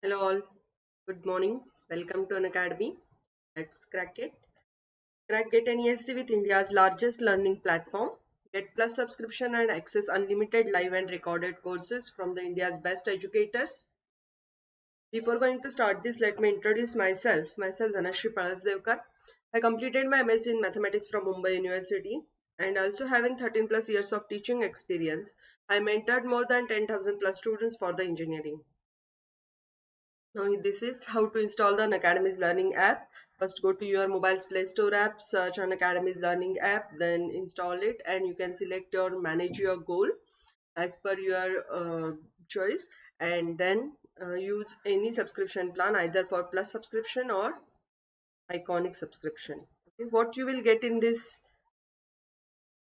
Hello all, good morning. Welcome to Unacademy. Let's crack it. Crack GATE ESE with India's largest learning platform. Get Plus subscription and access unlimited live and recorded courses from the India's best educators. Before going to start this, let me introduce myself. Myself Dhanashree Mam. I completed my MS in Mathematics from Mumbai University and also having 13 plus years of teaching experience. I mentored more than 10,000 plus students for the engineering. Now this is how to install the Unacademy's Learning app. First go to your mobile's Play Store app, search Unacademy's Learning app, then install it and you can select your manage your goal as per your choice and then use any subscription plan either for plus subscription or iconic subscription. Okay, what you will get in this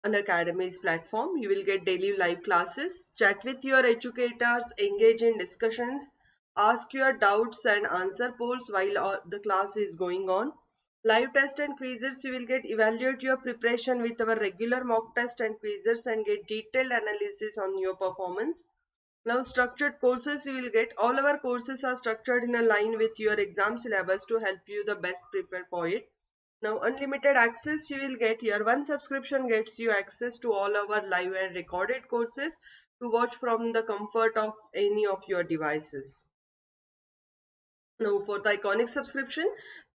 Unacademy's platform, you will get daily live classes, chat with your educators, engage in discussions, ask your doubts and answer polls while the class is going on. Live test and quizzes, you will get evaluate your preparation with our regular mock test and quizzes and get detailed analysis on your performance. Now structured courses, you will get all our courses are structured in a line with your exam syllabus to help you the best prepare for it. Now unlimited access you will get here. One subscription gets you access to all our live and recorded courses to watch from the comfort of any of your devices. Now for the iconic subscription,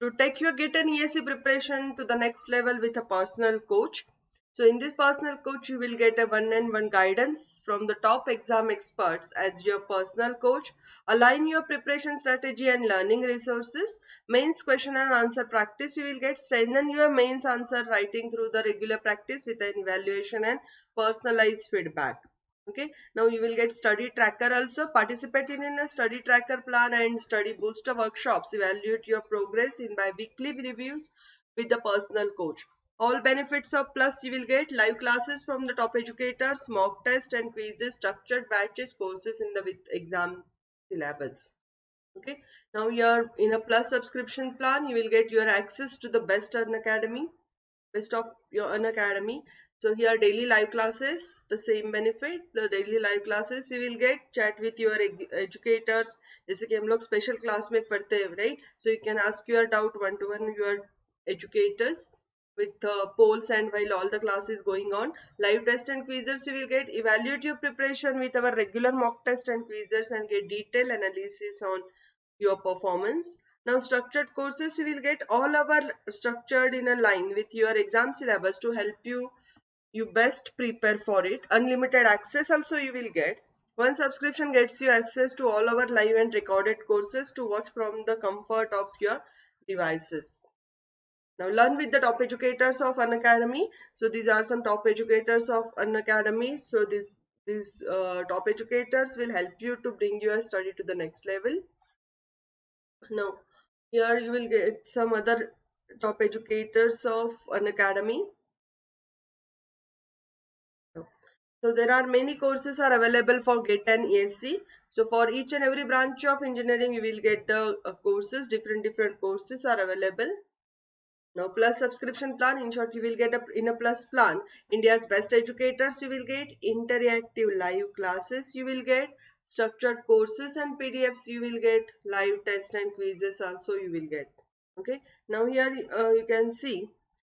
to take your GATE and ESE preparation to the next level with a personal coach. So in this personal coach, you will get a one-on-one guidance from the top exam experts as your personal coach. Align your preparation strategy and learning resources. Mains question and answer practice, you will get strengthen your mains answer writing through the regular practice with an evaluation and personalized feedback. Okay, now you will get study tracker also. Participate in a study tracker plan and study booster workshops. Evaluate your progress in bi-weekly reviews with the personal coach. All benefits of plus, you will get live classes from the top educators, mock test and quizzes, structured batches, courses in the with exam syllabus. Okay, now you're in a plus subscription plan, you will get your access to the best Unacademy, best of your Unacademy. So here daily live classes, the same benefit. The daily live classes you will get chat with your educators. जैसे कि हम लोग special class में पढ़ते हैं, right? So you can ask your doubt one to one your educators with polls and while all the class is going on. Live test and quizzes you will get evaluate your preparation with our regular mock test and quizzes and get detailed analysis on your performance. Now structured courses you will get all our structured in a line with your exam syllabus to help you best prepare for it. Unlimited access also you will get. One subscription gets you access to all our live and recorded courses to watch from the comfort of your devices. Now learn with the top educators of Unacademy. So these are some top educators of Unacademy. So these top educators will help you to bring your study to the next level. Now, here you will get some other top educators of Unacademy. So there are many courses are available for GATE and ESE. So for each and every branch of engineering, you will get the courses, different courses are available. Now plus subscription plan, in short, you will get in a plus plan, India's best educators, you will get interactive live classes, you will get structured courses and PDFs, you will get live test and quizzes also you will get. Okay, now here you can see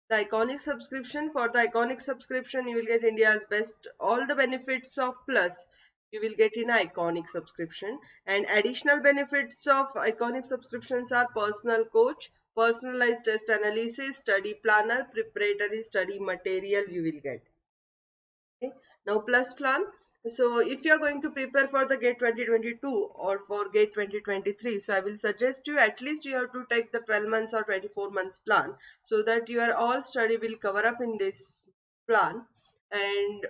the iconic subscription. For the iconic subscription, you will get India's best, all the benefits of plus you will get in iconic subscription, and additional benefits of iconic subscriptions are personal coach, personalized test analysis, study planner, preparatory study material you will get. Okay. Now plus plan. So if you are going to prepare for the GATE 2022 or for GATE 2023, so I will suggest you at least you have to take the 12 months or 24 months plan so that your all study will cover up in this plan and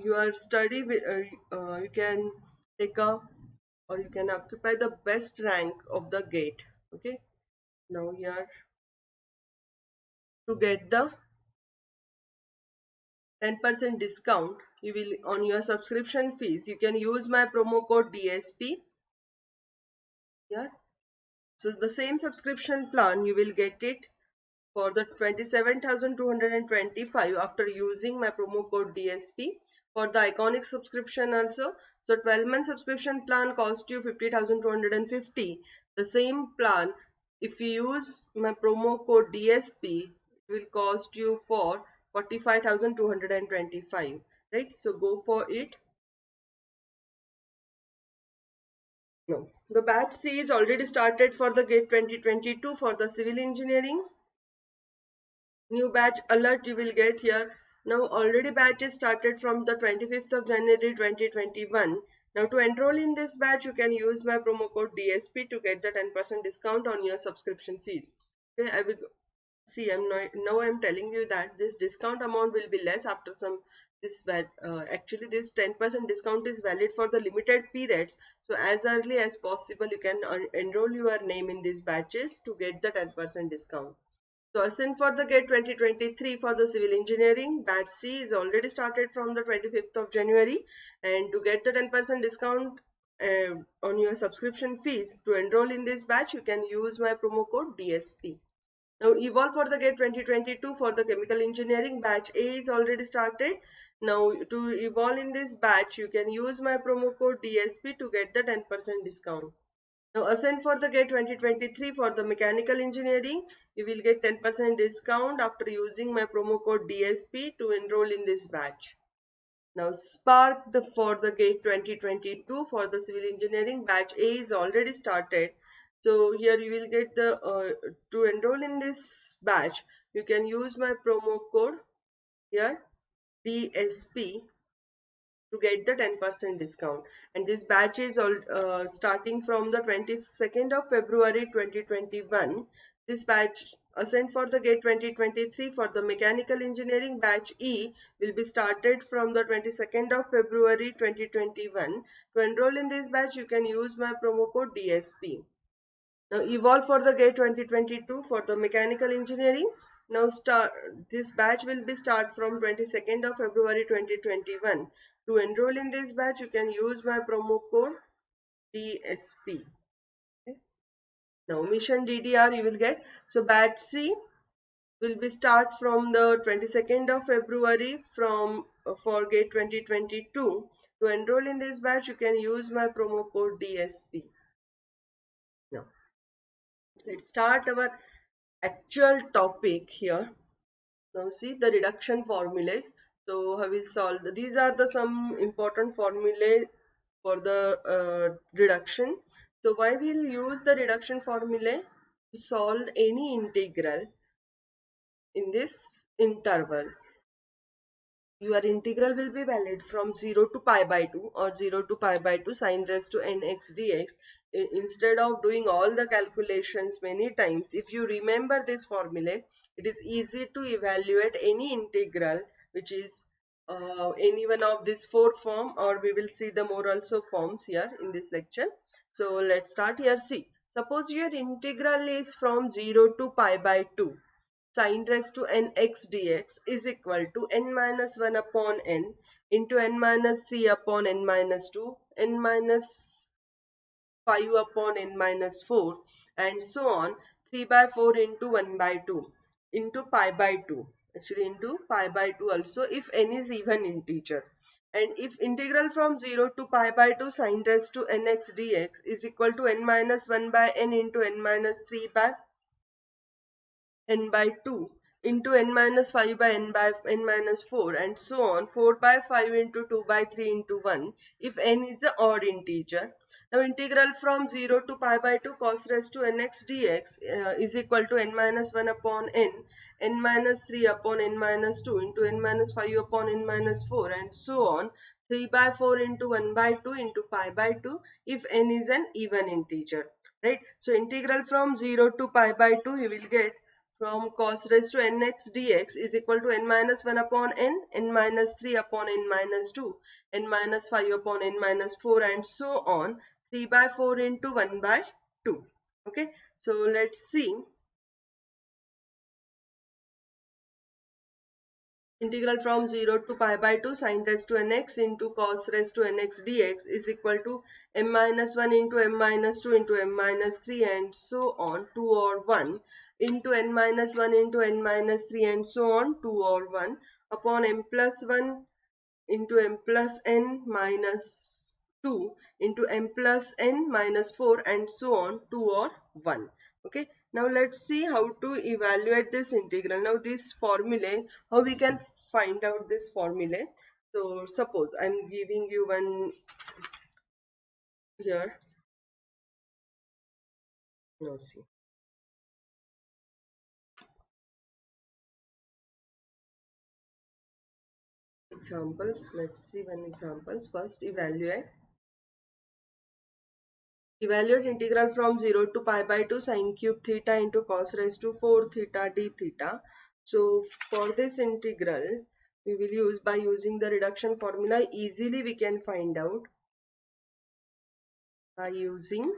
your study you can take a or you can occupy the best rank of the GATE. Okay. Now here to get the 10% discount you will on your subscription fees, you can use my promo code DSP here. So the same subscription plan you will get it for the 27,225 after using my promo code DSP. for the iconic subscription also. So 12-month subscription plan cost you 50,250. The same plan, if you use my promo code DSP, it will cost you for 45,225. Right? So go for it. No. The batch C is already started for the GATE 2022 for the civil engineering. New batch alert you will get here. Now already batches started from the 25th of January 2021. Now to enroll in this batch you can use my promo code DSP to get the 10% discount on your subscription fees. Okay, I will see. Now I'm telling you that this discount amount will be less after some actually this 10% discount is valid for the limited periods. So as early as possible you can enroll your name in these batches to get the 10% discount. So ascend for the GATE 2023 for the civil engineering, batch C is already started from the 25th of January, and to get the 10% discount on your subscription fees to enroll in this batch, you can use my promo code DSP. Now evolve for the GATE 2022 for the chemical engineering, batch A is already started. Now to evolve in this batch, you can use my promo code DSP to get the 10% discount. Now ascend for the GATE 2023 for the mechanical engineering. You will get 10% discount after using my promo code DSP to enroll in this batch. Now spark for the GATE 2022 for the civil engineering, batch A is already started. So here you will get the to enroll in this batch you can use my promo code here DSP to get the 10% discount, and this batch is all starting from the 22nd of February 2021. This batch ascend for the GATE 2023 for the mechanical engineering, batch E will be started from the 22nd of February 2021. To enroll in this batch you can use my promo code DSP. Now evolve for the GATE 2022 for the mechanical engineering. Now this batch will be start from 22nd of February 2021. To enroll in this batch, you can use my promo code DSP. Okay. Now mission DDR you will get. So batch C will be start from the 22nd of February from for GATE 2022. To enroll in this batch, you can use my promo code DSP. Now let's start our actual topic here. Now see the reduction formulas. So I will solve. These are the some important formulae for the reduction. So why we'll use the reduction formulae to solve any integral in this interval. Your integral will be valid from 0 to pi by 2 or 0 to pi by 2 sine raised to nx dx. Instead of doing all the calculations many times, if you remember this formula, it is easy to evaluate any integral which is any one of these four form, or we will see the more also forms here in this lecture. So let's start here. See, suppose your integral is from 0 to pi by 2 sine raised to nx dx is equal to n minus 1 upon n into n minus 3 upon n minus 2, n minus 5 upon n minus 4, and so on, 3 by 4 into 1 by 2 into pi by 2, actually into pi by 2 also if n is even integer. And if integral from 0 to pi by 2 sine raised to nx dx is equal to n minus 1 by n into n minus 3 by n by 2 into n minus 5 by n minus 4, and so on, 4 by 5 into 2 by 3 into 1 if n is an odd integer. Now integral from 0 to pi by 2 cos raised to nx dx is equal to n minus 1 upon n minus 3 upon n minus 2 into n minus 5 upon n minus 4, and so on, 3 by 4 into 1 by 2 into pi by 2 if n is an even integer. Right? So integral from 0 to pi by 2 you will get from cos raised to nx dx is equal to n minus 1 upon n minus 3 upon n minus 2, n minus 5 upon n minus 4, and so on, 3 by 4 into 1 by 2. Okay, so let's see. Integral from 0 to pi by 2 sine raised to nx into cos raised to nx dx is equal to m minus 1 into m minus 2 into m minus 3, and so on, 2 or 1 into n minus 1 into n minus 3, and so on, 2 or 1 upon m plus 1 into m plus n minus 2 into m plus n minus 4 and so on, 2 or 1. Okay, now let's see how to evaluate this integral. Now this formulae, how we can find out this formulae. So suppose I'm giving you one here. Now see examples. Let's see one examples. First evaluate integral from 0 to pi by 2 sine cube theta into cos raised to 4 theta d theta. So for this integral, we will use by using the reduction formula. Easily we can find out by using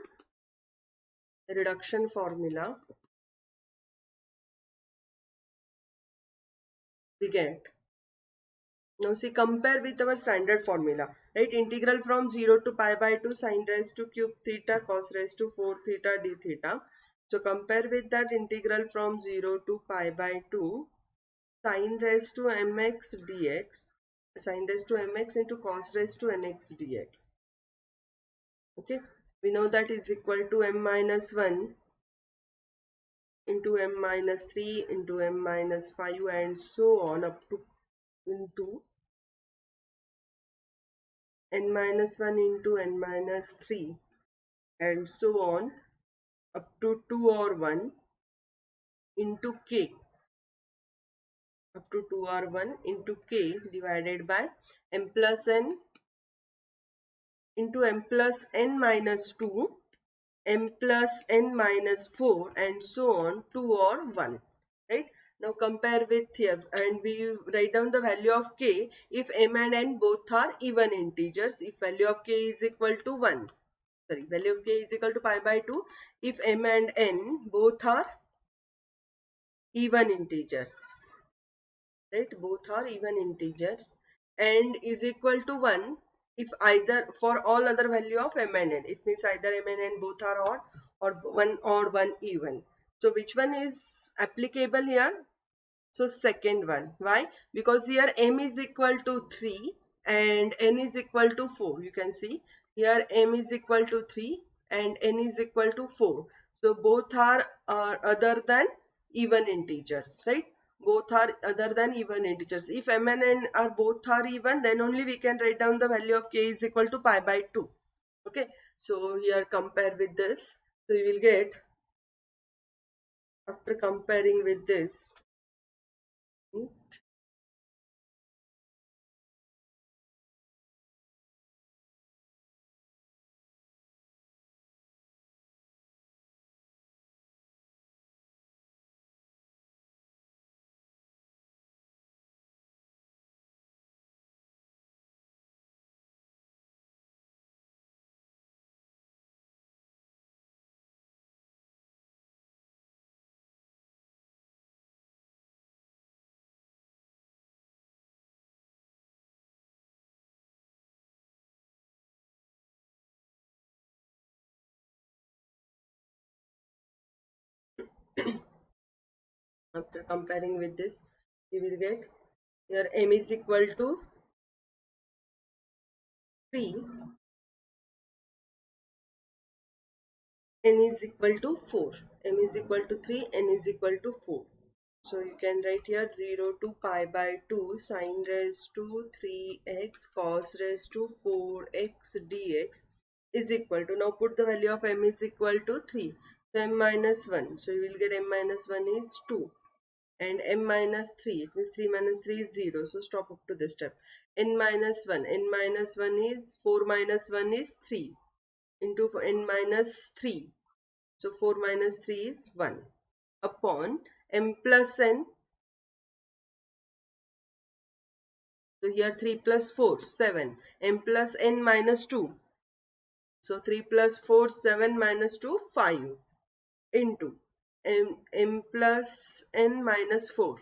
the reduction formula. We get. Now see, compare with our standard formula, right? Integral from 0 to pi by 2 sine raised to cube theta cos raised to 4 theta d theta. So compare with that integral from 0 to pi by 2 sine raised to mx dx, sine raised to mx into cos raised to nx dx. Okay, we know that is equal to m minus 1 into m minus 3 into m minus 5 and so on up to into n minus 1 into n minus 3 and so on up to 2 or 1 into k, up to 2 or 1 into k divided by m plus n into m plus n minus 2, m plus n minus 4 and so on, 2 or 1, right? Now compare with here and we write down the value of k if m and n both are even integers, if value of k is equal to 1, sorry, value of k is equal to pi by 2 if m and n both are even integers, right? Both are even integers, and is equal to 1 if either for all other value of m and n. It means either m and n both are odd or one even. So which one is applicable here? So second one. Why? Because here m is equal to 3 and n is equal to 4. You can see here m is equal to 3 and n is equal to 4. So both are other than even integers, right? Both are other than even integers. If m and n are both are even, then only we can write down the value of k is equal to pi by 2. Okay. So here compare with this. So you will get, after comparing with this, hmm, after comparing with this, you will get here m is equal to 3, n is equal to 4. M is equal to 3, n is equal to 4. So you can write here 0 to pi by 2 sine raised to 3x cos raised to 4x dx is equal to, now put the value of m is equal to 3. So m minus 1. So you will get m minus 1 is 2. And m minus 3, it means 3 minus 3 is 0, so stop up to this step. N minus 1, n minus 1 is 4 minus 1 is 3 into n minus 3, so 4 minus 3 is 1 upon m plus n, so here 3 plus 4 7, m plus n minus 2, so 3 plus 4 7 minus 2 5 into m plus n minus 4,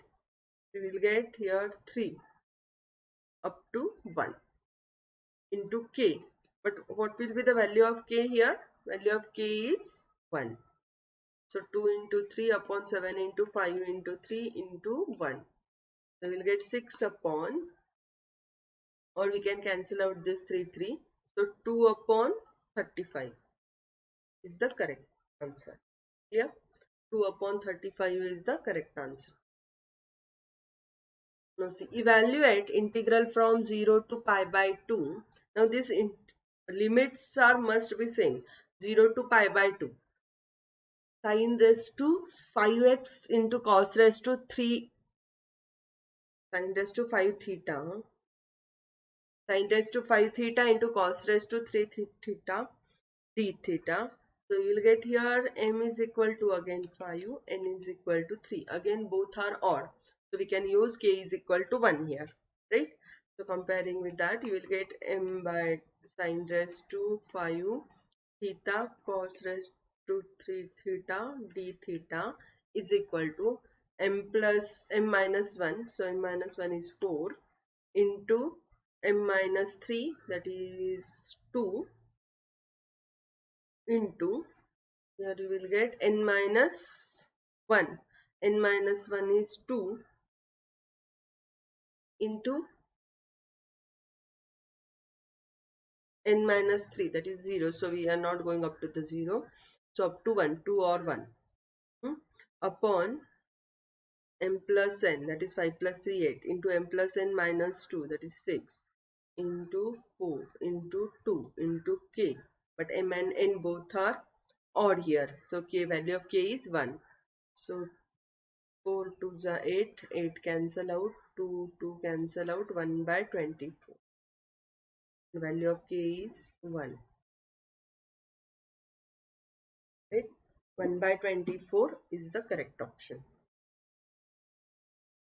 we will get here 3 up to 1 into k. But what will be the value of k here? Value of k is 1. So 2 into 3 upon 7 into 5 into 3 into 1. So we will get 6 upon or we can cancel out this 3. So 2 upon 35 is the correct answer. Clear? 2 upon 35 is the correct answer. Now see, evaluate integral from 0 to pi by 2. Now these limits are must be same. 0 to pi by 2. Sin raised to 5x into cos raised to 3. Sin raised to 5 theta. Sin raised to 5 theta into cos raised to 3 theta d theta. So you will get here m is equal to again 5, n is equal to 3. Again both are odd. So we can use k is equal to 1 here. Right? So comparing with that, you will get m by sin raised to 5 theta cos raised to 3 theta d theta is equal to m plus m minus 1. So m minus 1 is 4 into m minus 3, that is 2, into, here you will get n minus 1. N minus 1 is 2 into n minus 3, that is 0. So we are not going up to the 0. So up to 1, 2 or 1. Upon m plus n, that is 5 plus 3, 8, into m plus n minus 2, that is 6, into 4, into 2, into k. But m and n both are odd here. So k, value of k is 1. So 4 2s are 8, 8 cancel out, 2 2 cancel out, 1 by 24. The value of k is 1. Right? 1 by 24 is the correct option.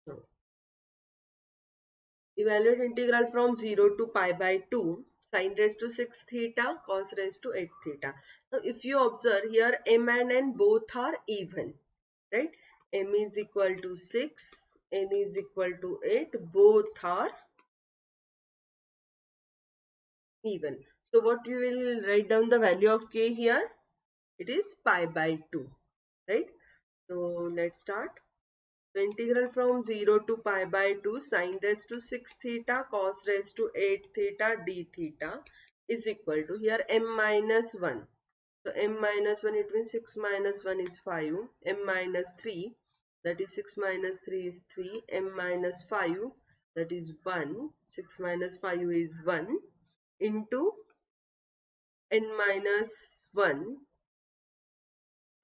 So, evaluate integral from 0 to pi by 2 sin raised to 6 theta cos raised to 8 theta. Now if you observe here, m and n both are even. Right? M is equal to 6, n is equal to 8, both are even. So what you will write down the value of k here? It is pi by 2. Right? So let's start. So integral from 0 to pi by 2 sin raised to 6 theta cos raised to 8 theta d theta is equal to, here m minus 1. So m minus 1, it means 6 minus 1 is 5. M minus 3, that is 6 minus 3 is 3. M minus 5, that is 1. 6 minus 5 is 1, into n minus 1,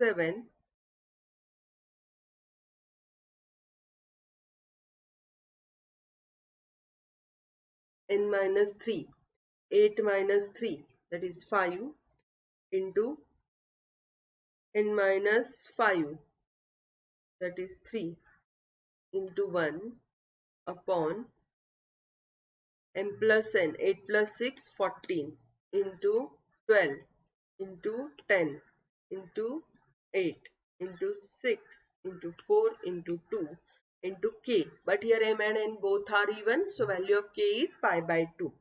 7. N minus 3, 8 minus 3, that is 5, into n minus 5, that is 3, into 1 upon m plus n, 8 plus 6, 14, into 12, into 10, into 8, into 6, into 4, into 2, into k. But here m and n both are even, so value of k is pi by 2.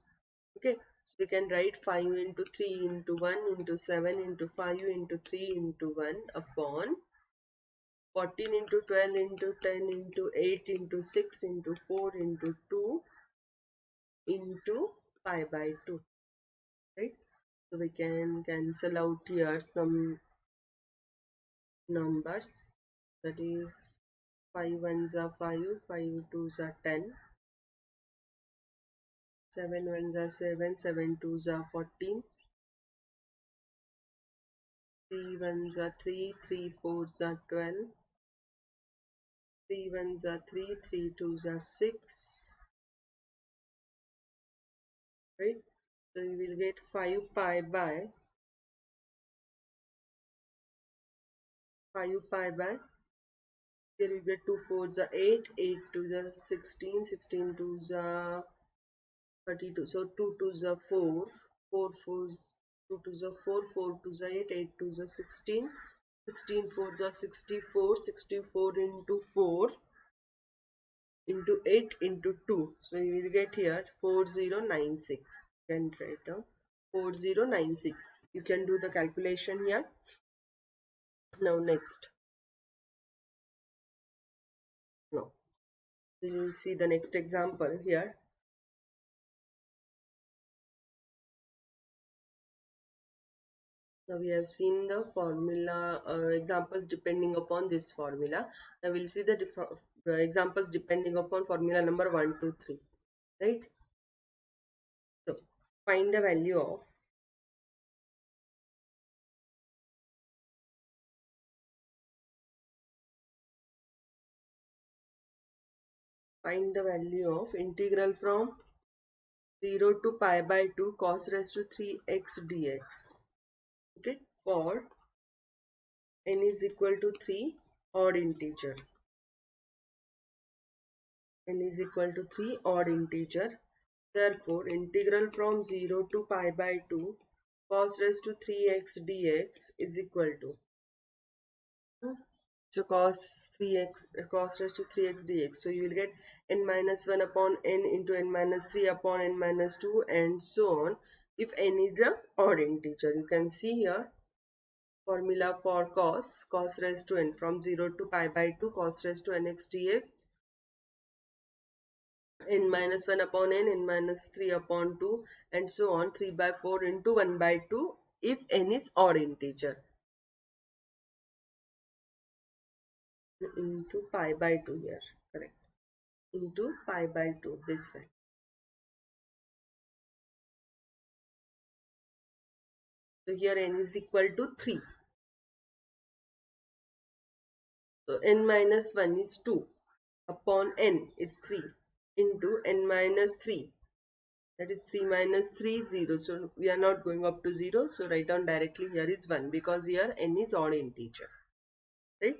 Okay, so we can write 5 into 3 into 1 into 7 into 5 into 3 into 1 upon 14 into 12 into 10 into 8 into 6 into 4 into 2 into pi by 2. Right? So we can cancel out here some numbers, that is 5 ones are 5, 5 twos are 10, 7 ones are 7, 7 twos are 14, 3 ones are 3, 3 fours are 12, 3 ones are 3, 3 twos are 6. Right? So you will get 5 pi by 5 pi by, here you get 2 fours are 8, 8 twos are 16, 16 twos are 32. So 2 twos are 4, 4 fours, 2 twos are 4, 4 twos are 8, 8 twos are 16, 16 fours are 64, 64 into 4 into 8 into 2. So you will get here 4096. You can write down 4096. You can do the calculation here. Now next. Now we will see the next example here. Now we have seen the formula examples depending upon this formula. Now we'll see the examples depending upon formula number 1, 2, 3. Right? So find the value of integral from 0 to pi by 2 cos raised to 3x dx. Okay, for n is equal to 3 odd integer. N is equal to 3 odd integer. Therefore, integral from 0 to pi by 2 cos raised to 3x dx is equal to, so cos raised to 3x dx. So you will get n minus 1 upon n into n minus 3 upon n minus 2 and so on if n is a odd integer. You can see here formula for cos raised to n from 0 to pi by 2 cos raised to nx dx, n minus 1 upon n minus 3 upon 2 and so on 3 by 4 into 1 by 2 if n is odd integer, into pi by 2 here, correct, into pi by 2 this way. So here n is equal to 3. So n minus 1 is 2 upon n is 3 into n minus 3, that is 3 minus 3 0. So we are not going up to 0. So write down directly here is 1 because here n is odd integer, right?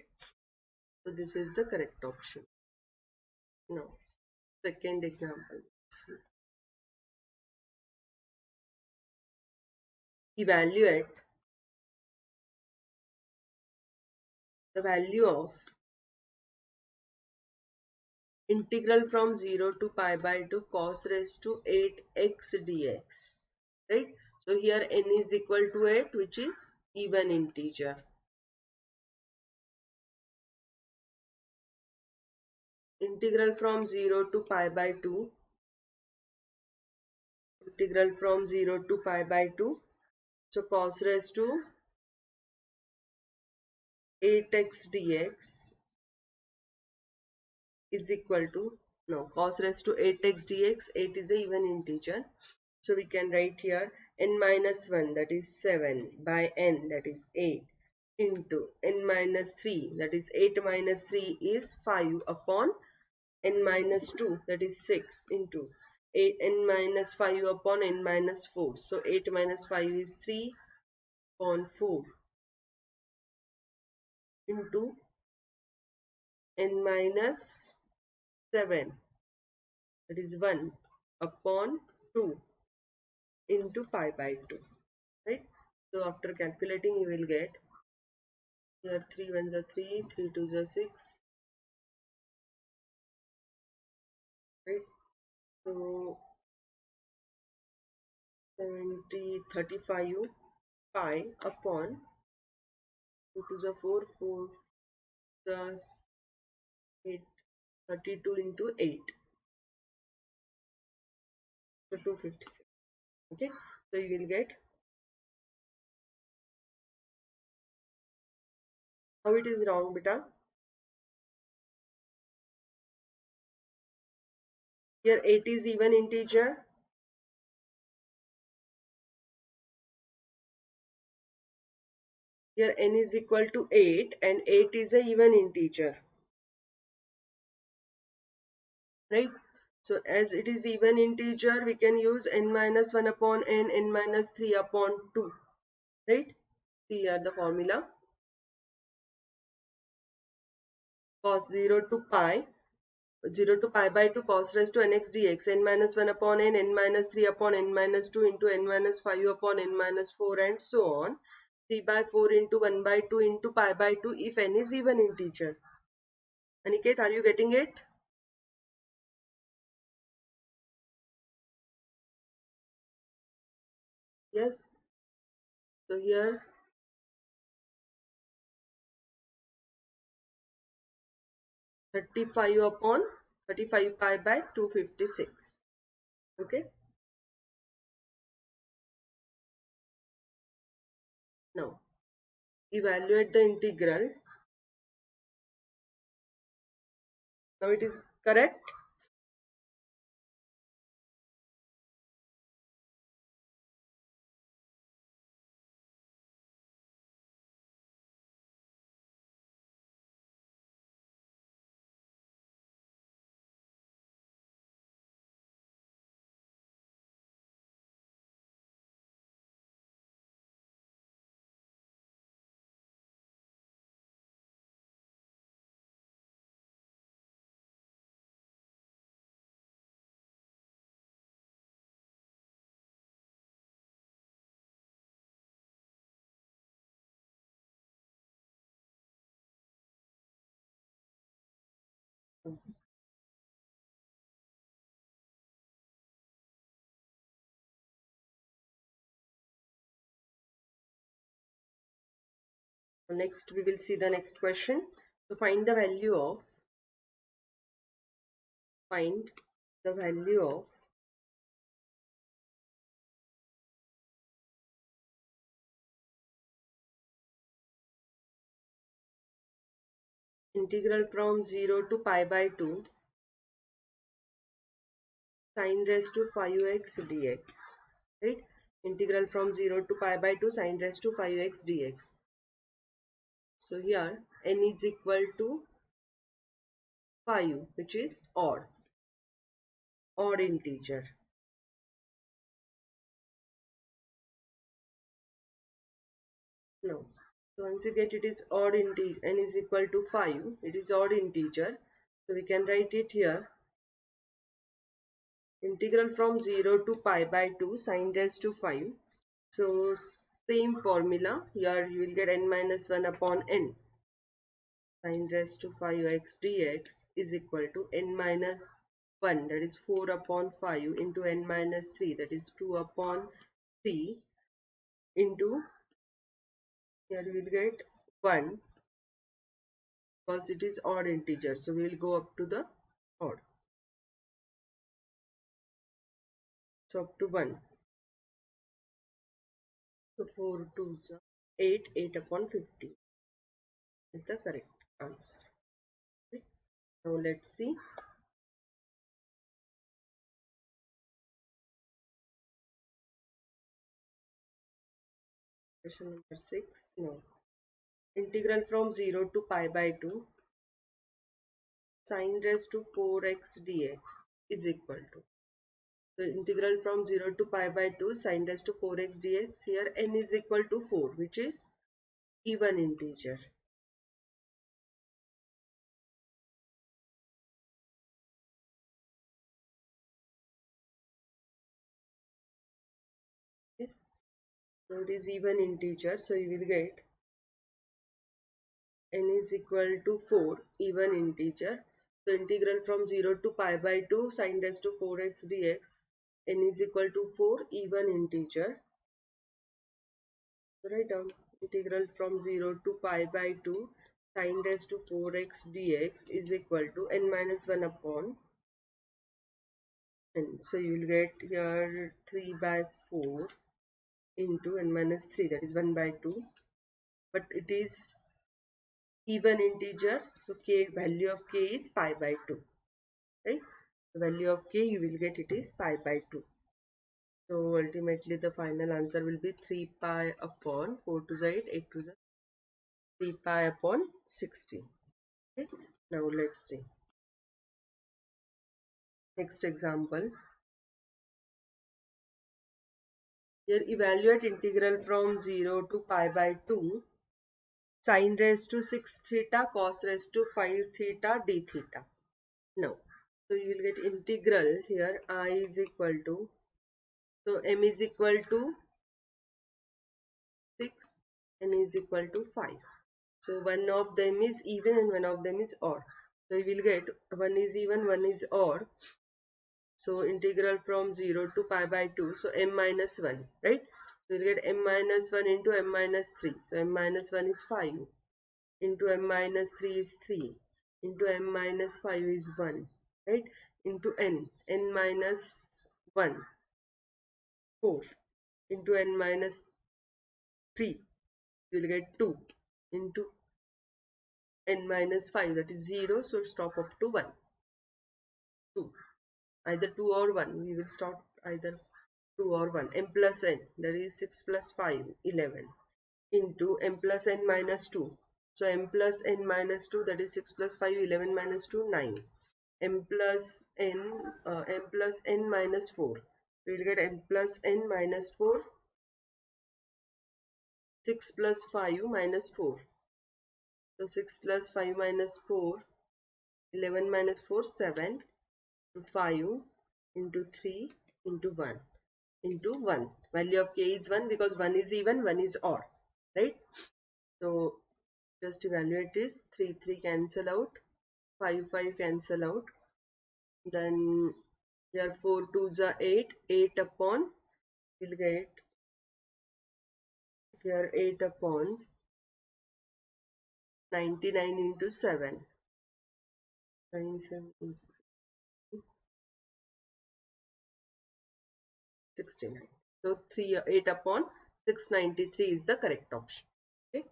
So this is the correct option. Now second example. Evaluate the value of integral from 0 to pi by 2 cos raised to 8x dx. Right? So here n is equal to 8, which is even integer. Integral from 0 to pi by 2. Integral from 0 to pi by 2. So cos raised to 8x dx is equal to, no, cos raised to 8x dx, 8 is a even integer. So we can write here n minus 1, that is 7, by n, that is 8, into n minus 3, that is 8 minus 3 is 5 upon n minus 2, that is 6, into 8, n minus 5 upon n minus 4. So 8 minus 5 is 3 upon 4 into n minus 7, that is 1 upon 2 into pi by 2, right? So after calculating you will get here 3 ones are 3, 3 twos are 6, right? So 35 pi upon 2 twos are 4, 4 plus 8, 32 into 8, so 256. Okay, so you will get, how it is wrong beta? Here 8 is even integer. Here n is equal to 8 and 8 is a even integer, right? So as it is even integer, we can use n minus 1 upon n, n minus 3 upon 2, right? See here the formula. Cos 0 to pi, 0 to pi by 2 cos raised to nx dx, n minus 1 upon n, n minus 3 upon n minus 2 into n minus 5 upon n minus 4 and so on. 3 by 4 into 1 by 2 into pi by 2 if n is even integer. Aniket, are you getting it? Yes. So here 35 upon 35 pi by 256. Okay. Now evaluate the integral. Now it is correct. Next we will see the next question. So find the value of integral from 0 to pi by 2 sine raised to 5x dx. Right? Integral from 0 to pi by 2 sine raised to 5x dx. So here n is equal to 5, which is odd integer. No. So once you get it is odd integer, n is equal to 5, it is odd integer. So we can write it here. Integral from 0 to pi by 2 sine raised to 5. So same formula. Here you will get n minus 1 upon n. Sine raised to 5x dx is equal to n minus 1, that is 4 upon 5, into n minus 3, that is 2 upon 3, into, here we will get 1, because it is odd integer. So we will go up to the odd. So up to 1. So 4 2s are 8, 8 upon 50 is the correct answer. Okay. Now let's see. Question number 6. No. Integral from 0 to pi by 2 sine raised to 4x dx is equal to. So integral from 0 to pi by 2 sine raised to 4x dx. Here n is equal to 4, which is even integer. Okay. So it is even integer. So you will get n is equal to 4, even integer. So integral from 0 to pi by 2 sine raised to 4x dx, n is equal to 4, even integer. So write down integral from 0 to pi by 2 sine raised to 4x dx is equal to n minus 1 upon n. So you will get here 3 by 4 into n minus 3, that is 1 by 2. But it is even integer, so k, value of k is pi by 2. Right? The value of k you will get, it is pi by 2. So ultimately the final answer will be 3 pi upon 4 to the 8, 8 to the 3 pi upon 16. Okay. Now let's see. Next example. Here evaluate integral from 0 to pi by 2 sine raised to 6 theta cos raised to 5 theta d theta. Now, so you will get integral here I is equal to, so m is equal to 6, n is equal to 5. So one of them is even and one of them is odd. So you will get one is even, one is odd. So integral from 0 to pi by 2. So m minus 1, right? So you will get m minus 1 into m minus 3. So m minus 1 is 5. Into m minus 3 is 3. Into m minus 5 is 1. Right? Into n minus 1, 4. Into n minus 3, you will get 2 into n minus 5, that is 0, so stop up to 1. 2, either 2 or 1, we will stop either 2 or 1. M plus n, that is 6 plus 5, 11, into m plus n minus 2. So m plus n minus 2, that is 6 plus 5, 11 minus 2, 9. M plus n minus 4. We will get m plus n minus 4, 6 plus 5 minus 4. So 6 plus 5 minus 4, 11 minus 4, 7, 5 into 3 into 1 into 1. Value of k is 1 because 1 is even, 1 is odd, right? So just evaluate this. 3, 3 cancel out, 5, 5 cancel out. Then here 4 2s are 8, 8 upon, we'll get here 8 upon 99 into 7. 9, 7, 69. So 8 upon 693 is the correct option. Okay.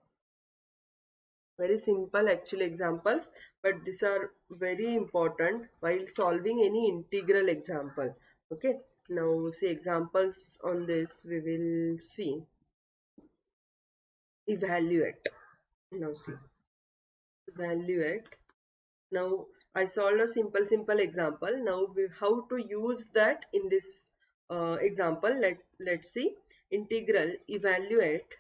Very simple actual examples, but these are very important while solving any integral example. Okay. Now see examples on this we will see. Evaluate. Now see. Evaluate. Now I solved a simple example. Now how to use that in this example. Let's see. Integral. Evaluate.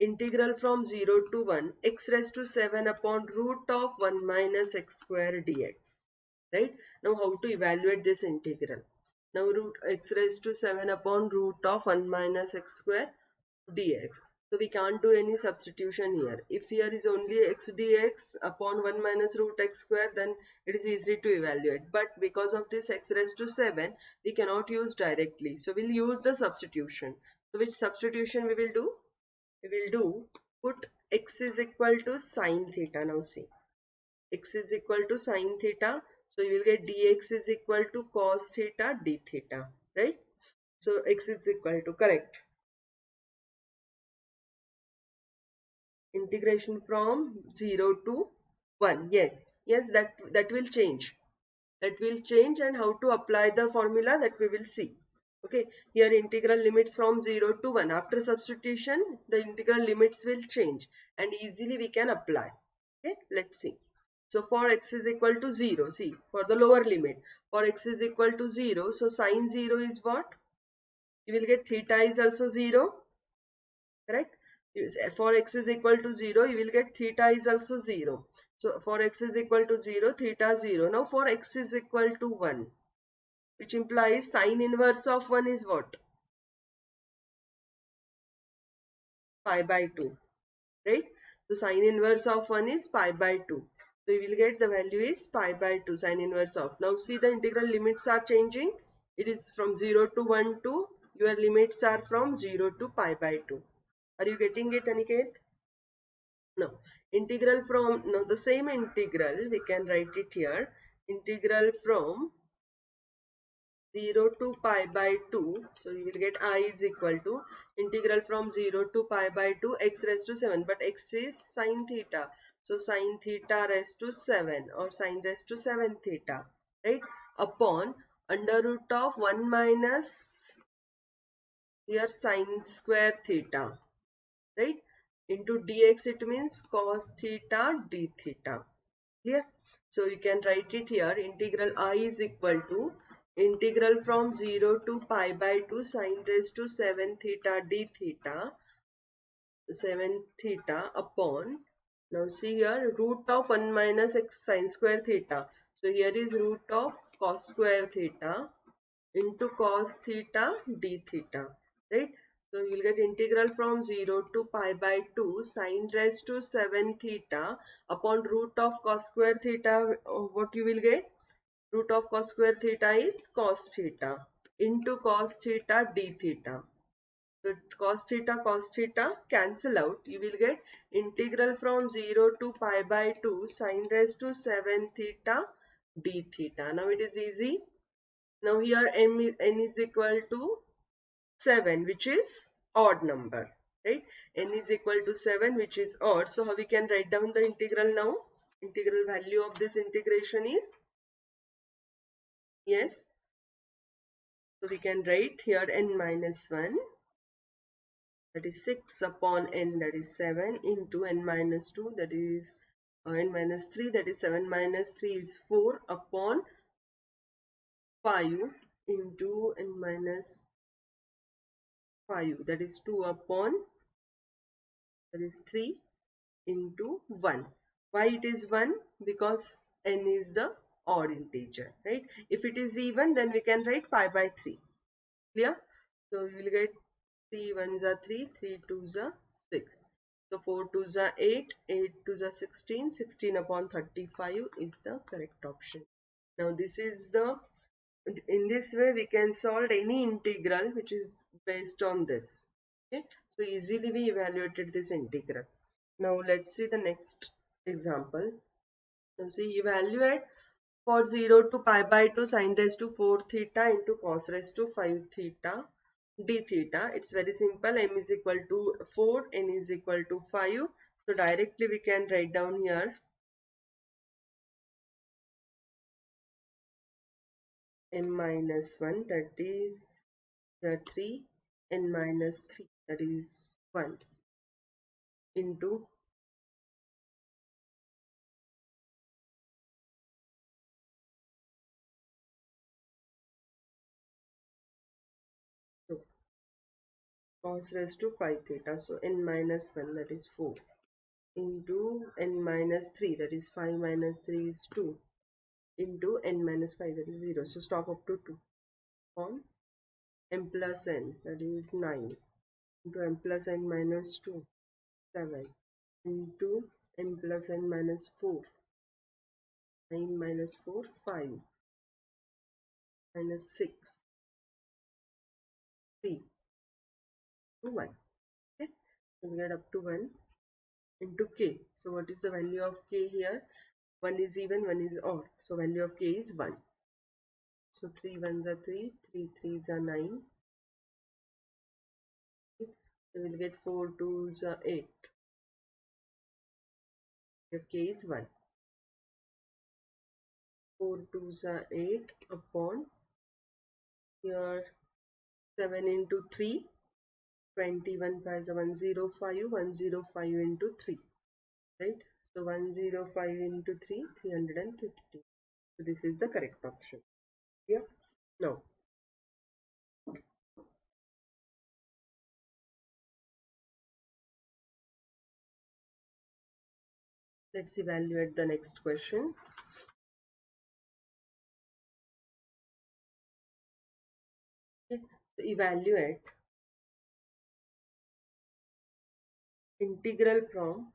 Integral from 0 to 1 x raised to 7 upon root of 1 minus x square dx. Right? Now how to evaluate this integral? Now root x raised to 7 upon root of 1 minus x square dx. So we can't do any substitution here. If here is only x dx upon 1 minus root x square, then it is easy to evaluate. But because of this x raised to 7, we cannot use directly. So we'll use the substitution. So which substitution we will do? We will do, put x is equal to sine theta. Now see, x is equal to sine theta. So you will get dx is equal to cos theta d theta. Right? So x is equal to, correct. Integration from 0 to 1. Yes, that will change. That will change, and how to apply the formula that we will see. Okay, here integral limits from 0 to 1. After substitution, the integral limits will change and easily we can apply. Okay, let's see. So for x is equal to 0, see, for the lower limit, for x is equal to 0, so sine 0 is what? You will get theta is also 0, correct? For x is equal to 0, you will get theta is also 0. So for x is equal to 0, theta 0. Now for x is equal to 1, which implies sine inverse of 1 is what? Pi by 2, right? So sine inverse of 1 is pi by 2. So you will get the value is pi by 2, sine inverse of. Now see the integral limits are changing. It is from 0 to 1 to, your limits are from 0 to pi by 2. Are you getting it, Aniket? No. Integral from, now the same integral, we can write it here. Integral from 0 to pi by 2. So you will get I is equal to integral from 0 to pi by 2 x raised to 7. But x is sine theta. So sine theta raised to 7 or sine raised to 7 theta. Right? Upon under root of 1 minus here sine square theta. Right? Into dx it means cos theta d theta. Clear? So you can write it here. Integral I is equal to integral from 0 to pi by 2 sine raised to 7 theta d theta, 7 theta upon, now see here, root of 1 minus x sine square theta. So here is root of cos square theta into cos theta d theta, right? So you will get integral from 0 to pi by 2 sine raised to 7 theta upon root of cos square theta. What you will get? Root of cos square theta is cos theta into cos theta d theta. So cos theta cancel out. You will get integral from 0 to pi by 2 sine raised to 7 theta d theta. Now it is easy. Now here n is equal to 7, which is odd number, right? N is equal to 7, which is odd. So how we can write down the integral now? Integral value of this integration is, yes, so we can write here n minus 1, that is 6 upon n, that is 7, into n minus 2, that is n minus 3, that is 7 minus 3 is 4 upon 5 into n minus 5, that is 2 upon, that is 3 into 1. Why it is 1? Because n is the odd integer, right? If it is even, then we can write pi by 3. Clear? So you will get 3 ones are 3, 3 twos are 6. So 4 twos are 8, 8 twos are 16, 16 upon 35 is the correct option. Now this is the, in this way we can solve any integral which is based on this. Okay, so easily we evaluated this integral. Now let's see the next example. Now see, evaluate for 0 to pi by 2 sin raised to 4 theta into cos raised to 5 theta d theta. It's very simple. M is equal to 4, n is equal to 5. So directly we can write down here m minus 1, that is here 3, n minus 3, that is 1, into, so cos raised to 5 theta. So n minus 1, that is 4, into n minus 3, that is 5 minus 3 is 2, into n minus 5, that is 0. So stop up to 2, on m plus n, that is 9, into m plus n minus 2, 7, into m plus n minus 4, 9 minus 4, 5, minus 6, 3, to 1. Okay, so we get up to 1, into k. So what is the value of k here? 1 is even, 1 is odd. So value of k is 1. So 3 ones are 3, 3 threes are 9. Okay, so we'll get 4 twos are 8. Of k is 1. 4 twos are 8 upon here 7 into 3, 21 5 105, 105 into 3, right? So 105 into 3, 350. So this is the correct option. Yeah. Now let's evaluate the next question. Okay. So evaluate integral from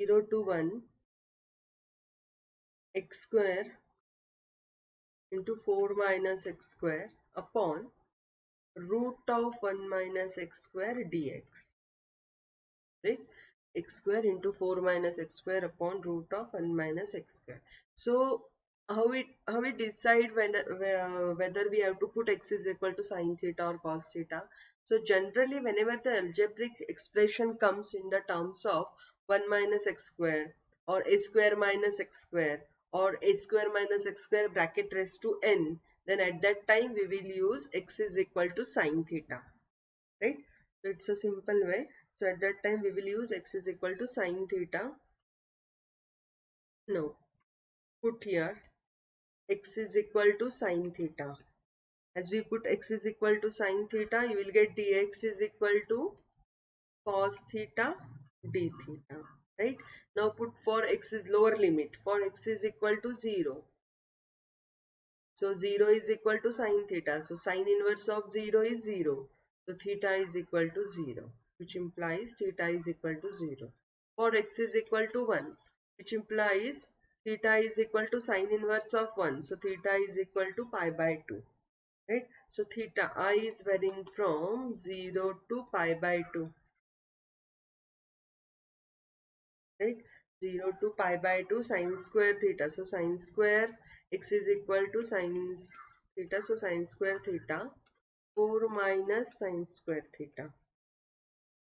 0 to 1 x square into 4 minus x square upon root of 1 minus x square dx. Right? X square into 4 minus x square upon root of 1 minus x square. So how we decide whether we have to put x is equal to sine theta or cos theta? So generally whenever the algebraic expression comes in the terms of 1 minus x square or a square minus x square or a square minus x square bracket raised to n, then at that time we will use x is equal to sine theta, right? So it's a simple way. So at that time we will use x is equal to sine theta. No, put here x is equal to sine theta. As we put x is equal to sine theta, you will get dx is equal to cos theta d theta, right? Now put for x is lower limit, for x is equal to 0. So 0 is equal to sine theta. So sine inverse of 0 is 0. So theta is equal to 0, which implies theta is equal to 0. For x is equal to 1, which implies theta is equal to sine inverse of 1. So theta is equal to pi by 2. Right? So theta I is varying from 0 to pi by 2. Right? 0 to pi by 2 sine square theta. So sine square x is equal to sine theta. So sine square theta 4 minus sine square theta.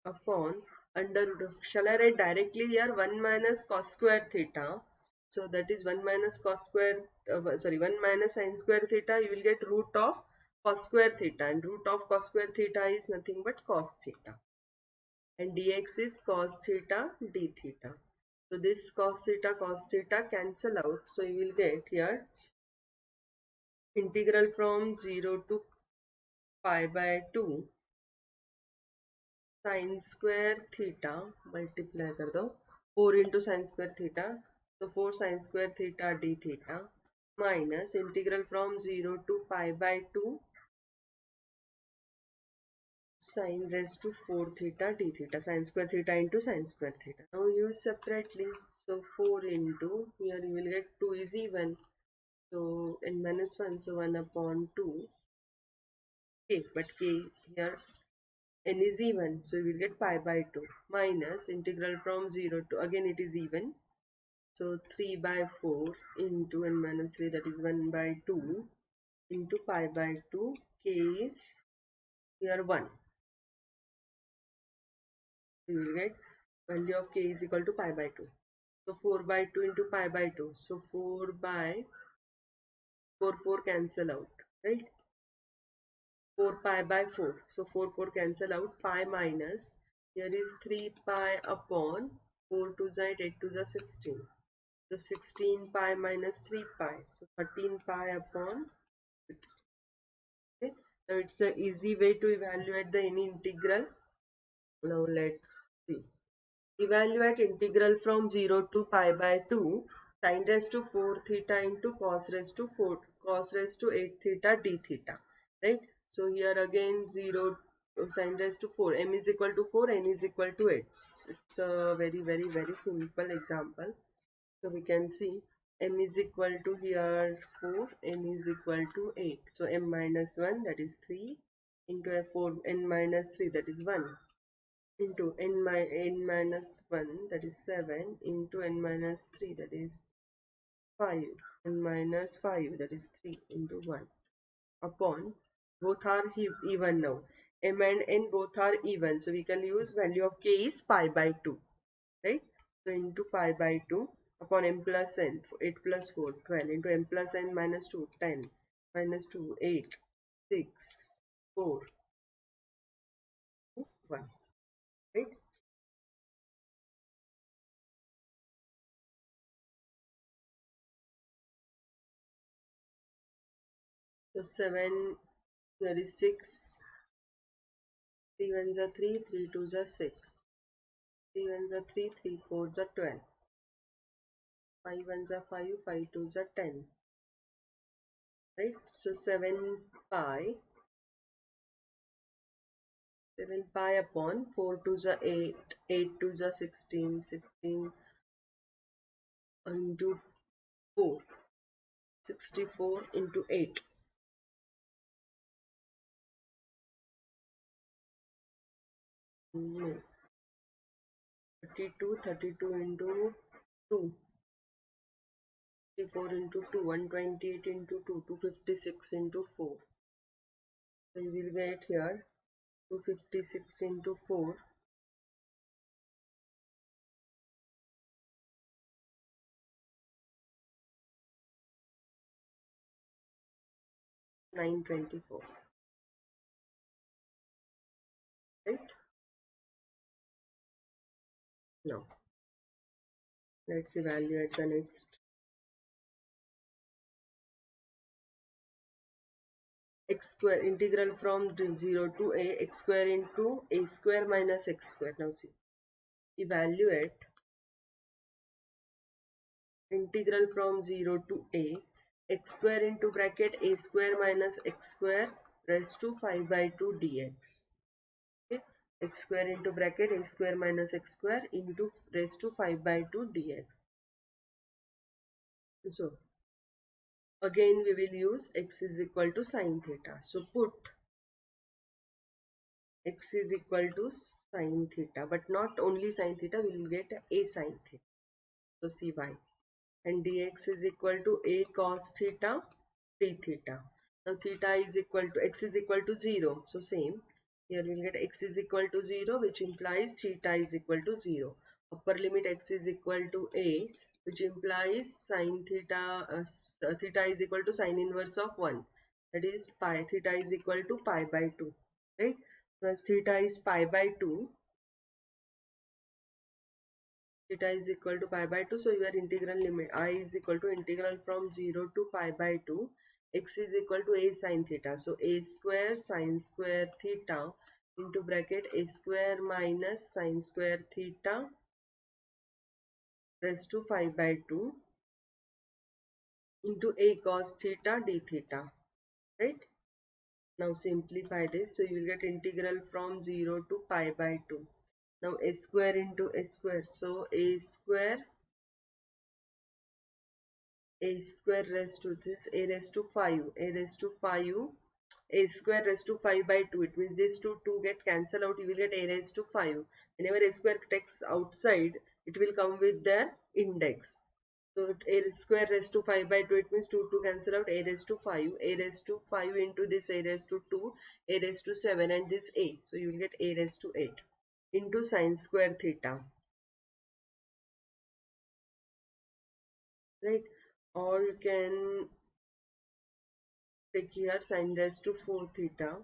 upon under root of, shall I write directly here 1 minus cos square theta. So that is 1 minus cos square, 1 minus sin square theta, you will get root of cos square theta, and root of cos square theta is nothing but cos theta, and dx is cos theta d theta. So this cos theta cancel out, so you will get here integral from 0 to pi by 2 sin square theta, multiply कर दो 4 into sin square theta, so 4 sin square theta d theta, minus integral from 0 to pi by 2 sin raised to 4 theta d theta, sin square theta into sin square theta. Now use separately, so 4 into, here you will get 2 is even, so n minus 1, so 1 upon 2 k, but k here n is even, so we will get pi by 2, minus integral from 0 to, again it is even, so 3 by 4 into n minus 3, that is 1 by 2 into pi by 2, k is here 1. We will get value of k is equal to pi by 2. So 4 by 2 into pi by 2, so 4 by 4 cancel out, right? 4 pi by 4, so 4 cancel out, pi minus, here is 3 pi upon 4 to the 8 to the 16. So 16 pi minus 3 pi, so 13 pi upon 16. Okay, now it's the easy way to evaluate the any integral. Now let's see. Evaluate integral from 0 to pi by 2 sin raised to 4 theta into cos raised to 4 cos raised to 8 theta d theta. Right? So here again 0 sin raised to 4, m is equal to 4, n is equal to 8. It's a very simple example. So we can see m is equal to here 4, n is equal to 8. So m minus 1, that is 3, into a 4, n minus 3, that is 1, into n minus 1, that is 7, into n minus 3, that is 5, n minus 5, that is 3, into 1, upon, both are even now. M and n both are even. So we can use value of k is pi by 2. Right? So into pi by 2 upon m plus n, 8 plus 4, 12, into m plus n minus 2, 10, minus 2, 8, 6, 4, 1. Right? So 7, here is 6, 3 ones are 3, 3 twos are 6, 3 ones are 3, 3 fours are 12, 5 ones are 5, 5 twos are 10. Right? So 7 pi upon 4 twos are 8, 8 twos are 16, 16 into 4, 64 into 8. No, 32 into 2, 64 into 2, 128 into 2, 256 into 4. So you will get here 256 into 4, 924. Right? Now, let's evaluate the next. X square, integral from 0 to a, x square into a square minus x square. Now see, evaluate integral from 0 to a, x square into bracket a square minus x square raised to 5 by 2 dx. Okay, x square into bracket a square minus x square into raised to 5 by 2 dx. So again we will use x is equal to sine theta. So put x is equal to sine theta, but not only sine theta, we will get a sine theta. So see why. And dx is equal to a cos theta d theta. Now theta is equal to, x is equal to 0, so same. Here we will get x is equal to 0, which implies theta is equal to 0. Upper limit x is equal to a, which implies sine theta, theta is equal to sine inverse of 1. That is pi, theta is equal to pi by 2. Right? So as theta is pi by 2, theta is equal to pi by 2. So your integral limit I is equal to integral from 0 to pi by 2. X is equal to a sine theta. So a square sine square theta into bracket a square minus sine square theta raised to 5 by 2 into a cos theta d theta. Right? Now simplify this. So you will get integral from 0 to pi by 2. Now a square into a square. So a square raised to this a raised to 5 a raised to 5 a square raised to 5 by 2. It means this 2 get cancelled out. You will get a raised to 5. Whenever a square takes outside, it will come with their index. So a square raised to 5 by 2, it means 2 cancel out, a raised to 5, a raised to 5 into this a raised to 2, a raised to 7 and this a. So you will get a raised to 8 into sine square theta. Right? Or you can take here sine raised to 4 theta.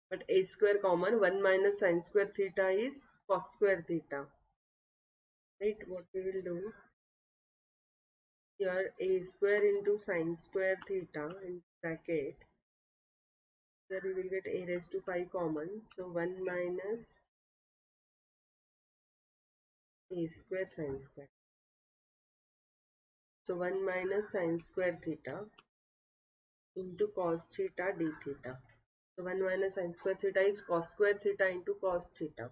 But a square common, 1 minus sine square theta is cos square theta. Right? What we will do here, a square into sine square theta in bracket. Here we will get a raised to 5 common. So 1 minus a square sine square. So 1 minus sine square theta into cos theta d theta. So 1 minus sine square theta is cos square theta into cos theta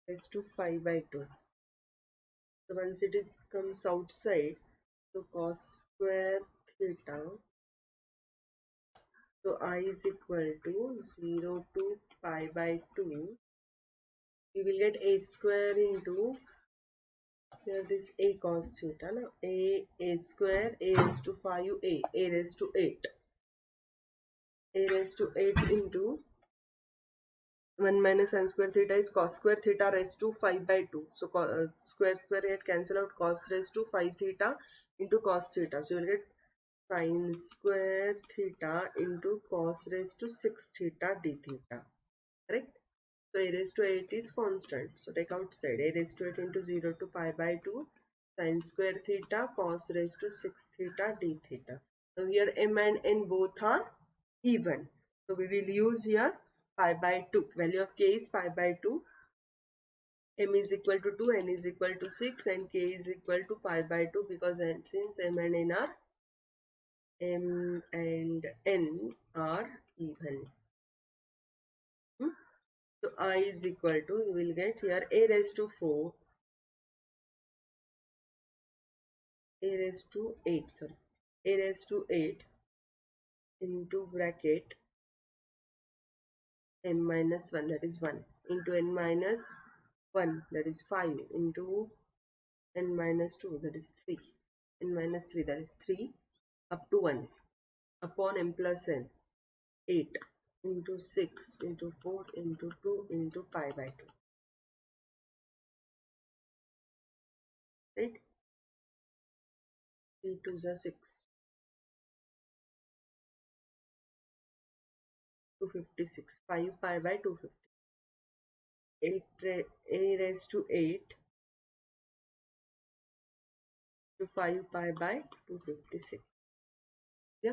raised to 5 by 2. So once it is comes outside, so cos square theta, so I is equal to 0 to pi by 2. We will get a square into here this a cos theta. Now a square a raised to 5 a raised to 8. A raised to 8 into 1 minus sin square theta is cos square theta raised to 5 by 2. So square square get cancel out, cos raised to 5 theta into cos theta. So you will get sin square theta into cos raised to 6 theta d theta. Correct? So a raised to 8 is constant. So take outside a raised to 8 into 0 to pi by 2 sin square theta cos raised to 6 theta d theta. Now here m and n both are even. So we will use here pi by 2. Value of k is pi by 2. M is equal to 2, n is equal to 6 and k is equal to pi by 2 because since m and n are even. So I is equal to, you will get here a raised to 4, a raised to 8, sorry, a raised to 8 into bracket m minus 1, that is 1, into n minus 1, that is 5, into n minus 2, that is 3, n minus 3, that is 3, up to 1, upon m plus n, 8, into 6, into 4, into 2, into pi by 2, right? 3 2s are 6, 256, 5 pi by 250. 8 a raised to 8 to 5 pi by 256. Yeah,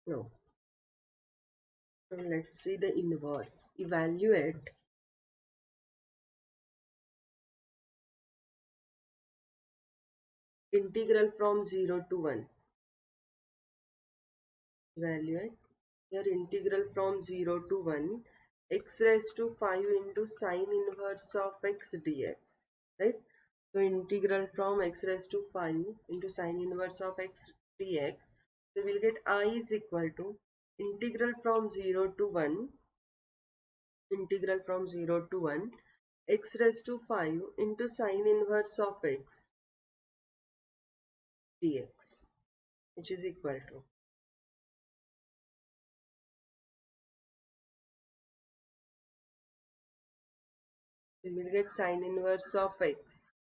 no. So let's see the inverse. Evaluate integral from 0 to 1. Evaluate your integral from 0 to 1 x raised to 5 into sine inverse of x dx. Right? So integral from x raised to 5 into sine inverse of x dx. So we'll get I is equal to integral from 0 to 1, integral from 0 to 1 x raised to 5 into sine inverse of x dx. which is equal to, we will get sine inverse of x.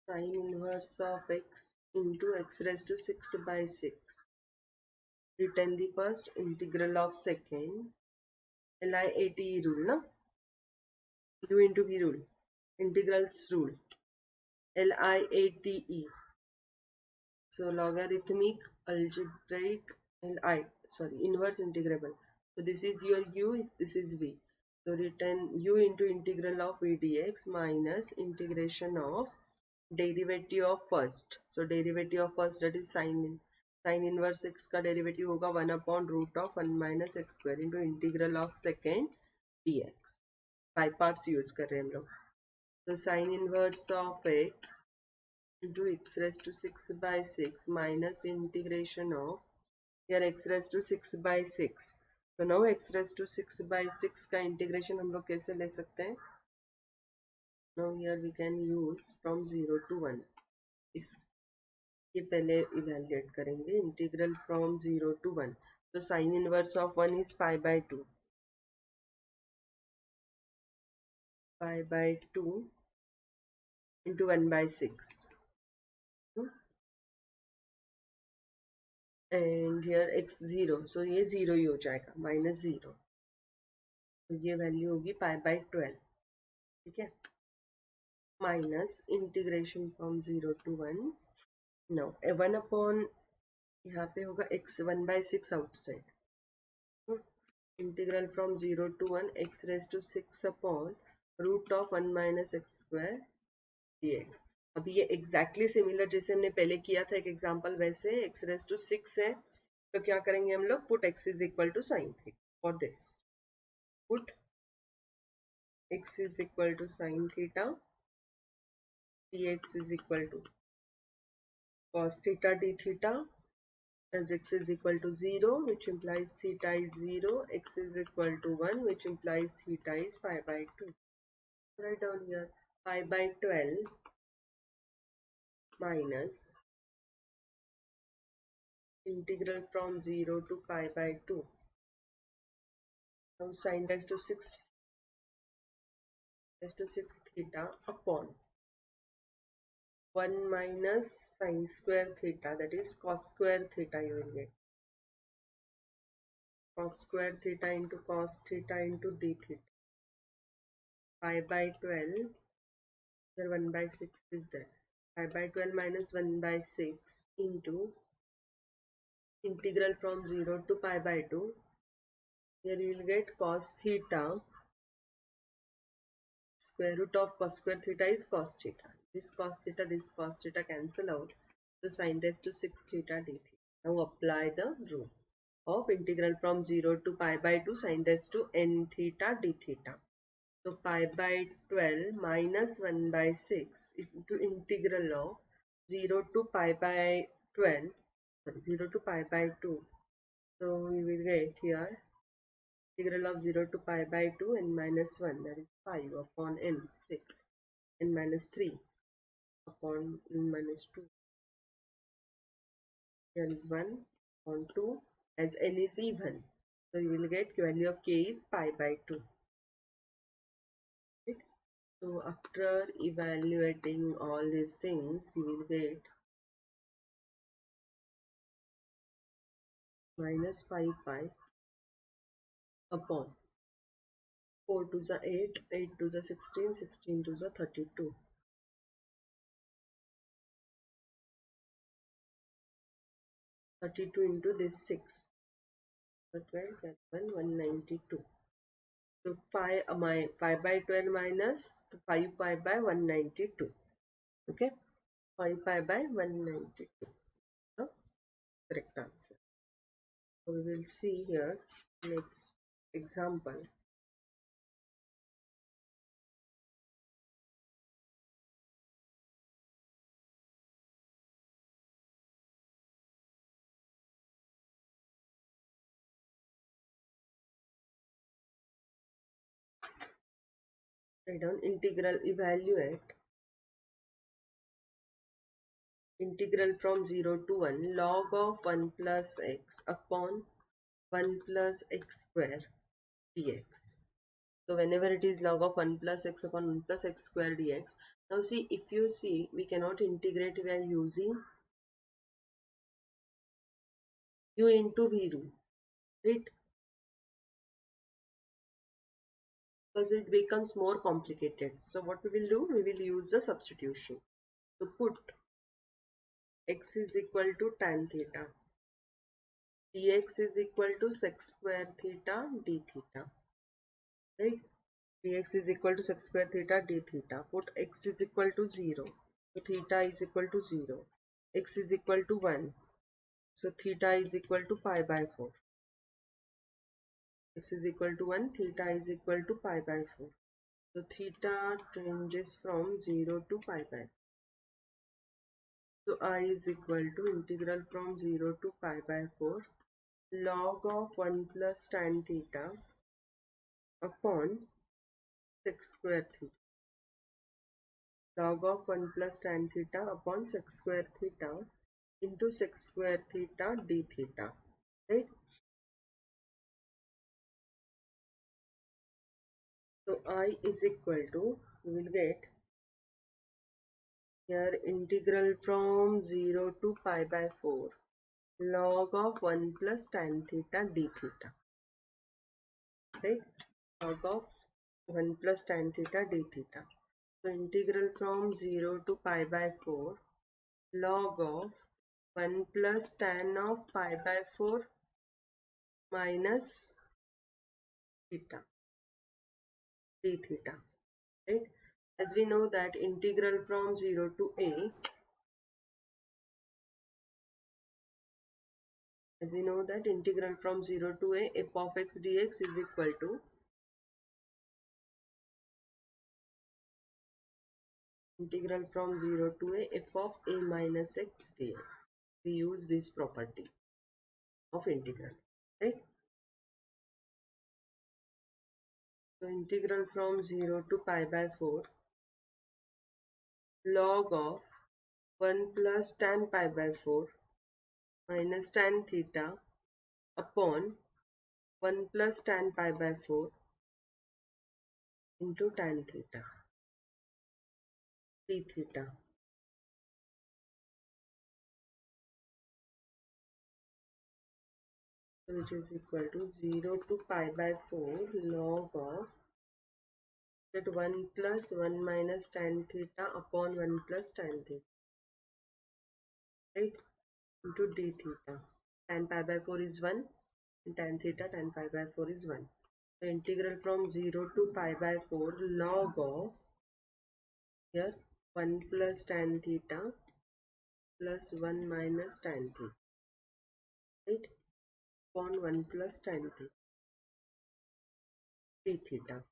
Sine inverse of x into x raised to 6 by 6. Written the first, integral of second. LIATE rule, no? U into V rule. Integrals rule. LIATE. So logarithmic, algebraic, inverse integrable. So this is your U, this is V. So written U into integral of V dx minus integration of derivative of first. So derivative of first, that is sine inverse x का derivative होगा 1 upon root of 1 minus x square into integral of second dx. By parts use कर रहे हैं हम लोग. So sine inverse of x into x raised to 6 by 6 minus integration of here x raised to 6 by 6. So now x raised to 6 by 6 का integration हम लोग कैसे ले सकते हैं? Now here we can use from 0 to 1. इसके पहले evaluate करेंगे. Integral from 0 to 1. So sine inverse of 1 is pi by 2. Pi by 2 into 1 by 6. And here x 0, so ये 0 ही हो जाएगा, minus 0. तो ये वैल्यू होगी पाई बाई 12. ठीक है, minus integration from 0 to 1. Now 1 upon यहाँ पे होगा x 1 by 6 outside. Integral from 0 to 1 x raised to 6 अपॉन root of 1 minus x square dx. अभी ये एग्जैक्टली सिमिलर जैसे हमने पहले किया था एक एग्जांपल, वैसे x raised to 6 है तो क्या करेंगे हम लोग, put x is equal to sin theta. For this put x is equal to sin theta, dx is equal to cos theta d theta, as x is equal to 0, which implies theta is 0, x is equal to 1, which implies theta is pi by 2. Write down here pi by 12 minus integral from 0 to pi by 2. Now sin raised to 6 theta upon 1 minus sin square theta, that is cos square theta. You will get cos square theta into cos theta into d theta. Pi by 12, here 1 by 6 is there. Pi by 12 minus 1 by 6 into integral from 0 to pi by 2. Here you will get cos theta, square root of cos square theta is cos theta. This cos theta cancel out. So sin raised to 6 theta d theta. Now apply the rule of integral from 0 to pi by 2 sin raised to n theta d theta. So pi by 12 minus 1 by 6 into integral of 0 to pi by 12, 0 to pi by 2. So we will get here integral of 0 to pi by 2 n minus 1, that is 5 upon n 6, n minus 3 upon n minus 2. Here is 1 upon 2, as n is even. So you will get value of k is pi by 2. Right? So after evaluating all these things, you will get minus 5 pi upon 4 to the 8, 8 to the 16, 16 to the 32. 32 into this 6. So 12, 192. So pi by 12 minus 5 pi by 192. Okay, 5 pi by 192. The correct answer. So we will see here next example. Write down integral, evaluate integral from 0 to 1 log of 1 plus x upon 1 plus x square dx. So whenever it is log of 1 plus x upon 1 plus x square dx. Now see, if you see, we cannot integrate by using u into v rule, right? Because it becomes more complicated. So what we will do, we will use the substitution. So put x is equal to tan theta, dx is equal to sec square theta d theta, right? Dx is equal to sec square theta d theta. Put x is equal to 0. So theta is equal to 0. X is equal to 1. So theta is equal to pi by 4. X is equal to 1. Theta is equal to pi by 4. So theta ranges from 0 to pi by 4. So I is equal to integral from 0 to pi by 4 log of 1 plus tan theta upon sec square theta. Log of 1 plus tan theta upon sec square theta into sec square theta d theta, right? So I is equal to, we will get here integral from 0 to pi by 4 log of 1 plus tan theta d theta, right? Log of 1 plus tan theta d theta. So integral from 0 to pi by 4 log of 1 plus tan of pi by 4 minus theta d theta, right? As we know that integral from 0 to a, as we know that integral from 0 to a f of x dx is equal to integral from 0 to a f of a minus x dx. We use this property of integral, right? So integral from 0 to pi by 4 log of 1 plus tan pi by 4 minus tan theta upon 1 plus tan pi by 4 into tan theta d theta, which is equal to 0 to pi by 4 log of that 1 plus 1 minus tan theta upon 1 plus tan theta, right, into d theta. Tan pi by 4 is 1 and tan theta tan pi by 4 is 1. So integral from 0 to pi by 4 log of here 1 plus tan theta plus 1 minus tan theta, right, upon 1 plus tan theta d theta.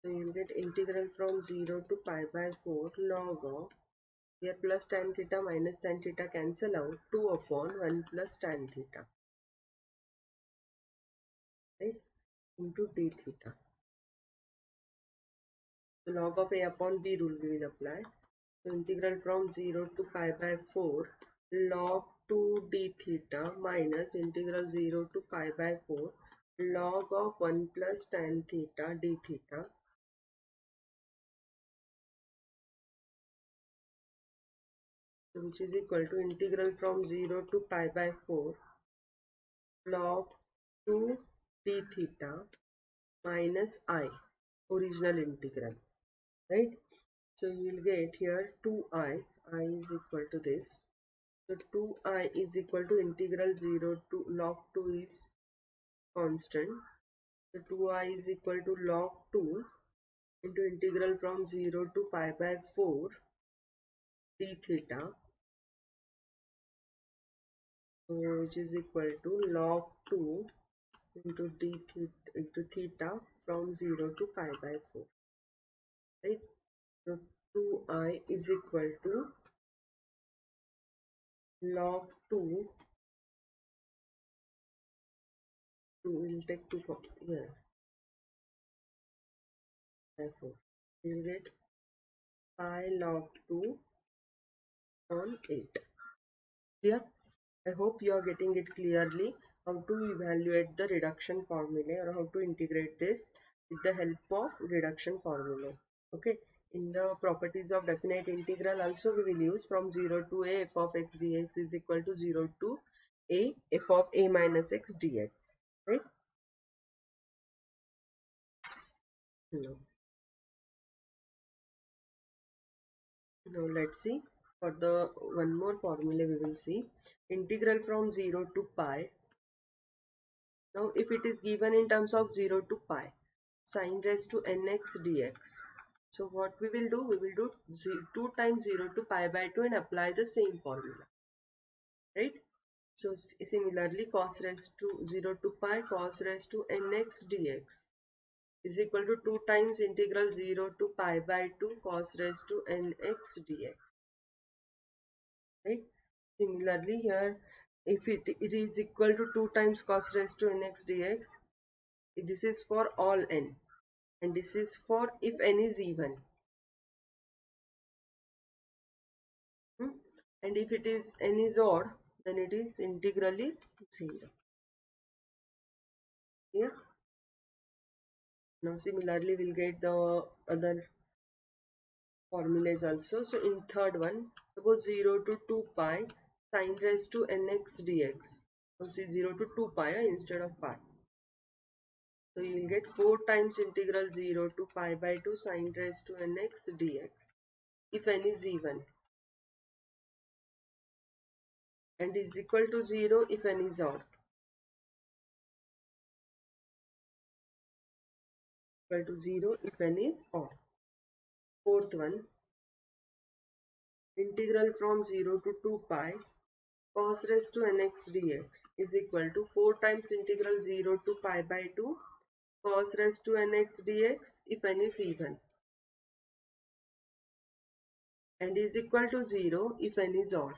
So you will get integral from 0 to pi by 4 log of, here plus tan theta minus tan theta cancel out, 2 upon 1 plus tan theta, right, into d theta. So log of a upon b rule we will apply. So integral from 0 to pi by 4 log 2 d theta minus integral 0 to pi by 4 log of 1 plus tan theta d theta, which is equal to integral from 0 to pi by 4 log 2 d theta minus I, original integral, right? So you will get here 2I, I is equal to this. So 2I is equal to integral 0 to log 2 is constant. So 2I is equal to log 2 into integral from 0 to pi by 4 d theta, so which is equal to log 2 into d theta into theta from 0 to pi by 4, right? So 2I is equal to log 2, we'll take 2 here by 4. We'll get pi log 2 on 8. Clear? I hope you are getting it clearly how to evaluate the reduction formulae or how to integrate this with the help of reduction formulae. Okay. In the properties of definite integral also we will use from 0 to a f of x dx is equal to 0 to a f of a minus x dx. Right? No. Now let's see. For the one more formula we will see. Integral from 0 to pi. Now if it is given in terms of 0 to pi, sine raised to nx dx. So what we will do? We will do 2 times 0 to pi by 2 and apply the same formula. Right? So similarly cos raised to 0 to pi cos raised to nx dx is equal to 2 times integral 0 to pi by 2 cos raised to nx dx. Right? Similarly here, if it is equal to 2 times cos raised to nx dx, this is for all n and this is for if n is even. And if it is n is odd, then it is integral is 0. Yeah. Now similarly we'll get the other formulas also. So in third one, suppose 0 to 2 pi sine raised to nx dx. So see 0 to 2 pi instead of pi. So you will get 4 times integral 0 to pi by 2 sine raised to nx dx if n is even and is equal to 0 if n is odd. Equal to 0 if n is odd. Fourth one, integral from 0 to 2 pi cos raised to nx dx is equal to 4 times integral 0 to pi by 2 cos raised to nx dx if n is even and is equal to 0 if n is odd.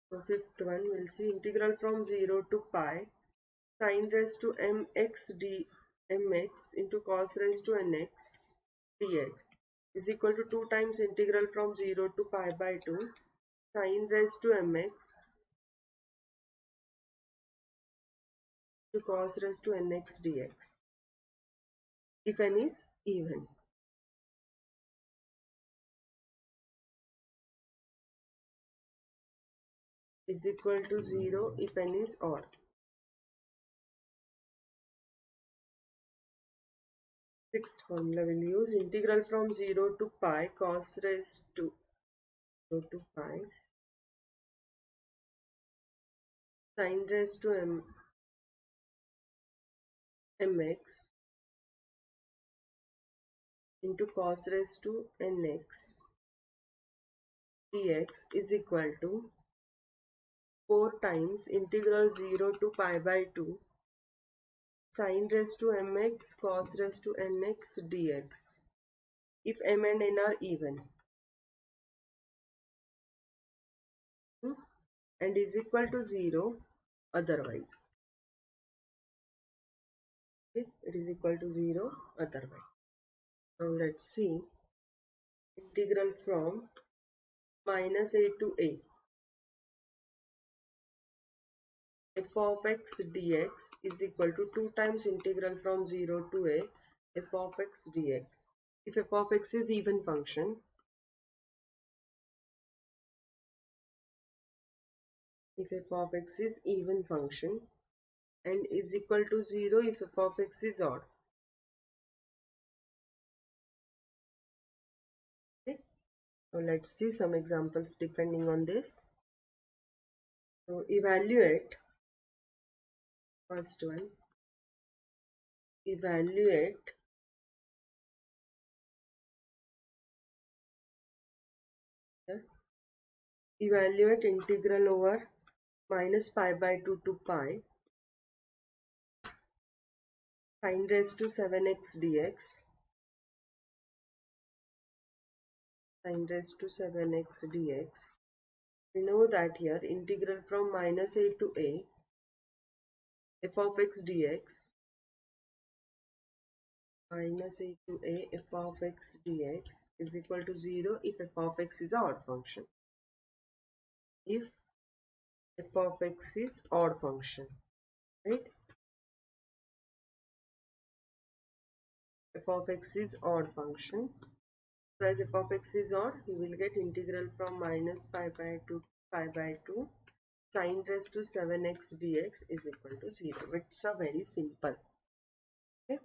So fifth one we'll see integral from 0 to pi sine raised to mx into cos raised to nx dx is equal to 2 times integral from 0 to pi by 2 sine raised to mx to cos raised to nx dx if n is even. Is equal to 0 if n is odd. Sixth formula will use integral from 0 to pi cos raised to 0 to pi sine raised to mx into cos raised to nx dx is equal to 4 times integral 0 to pi by 2 sine raised to mx cos raised to nx dx if m and n are even. And is equal to 0 otherwise. Okay, it is equal to 0 otherwise. Now let's see integral from minus a to a f of x dx is equal to 2 times integral from 0 to a f of x dx. If f of x is even function, if f of x is even function and is equal to 0 if f of x is odd. Okay. So let's see some examples depending on this. So evaluate first one. Evaluate evaluate integral over minus pi by 2 to pi sine raised to 7x dx sine raised to 7x dx. We know that here integral from minus a to a f of x dx minus a to a f of x dx is equal to 0 if f of x is an odd function. If f of x is odd function, right? F of x is odd function. So as f of x is odd, you will get integral from minus pi by 2 to pi by 2 sine raised to 7x dx is equal to 0. It's a very simple. Okay?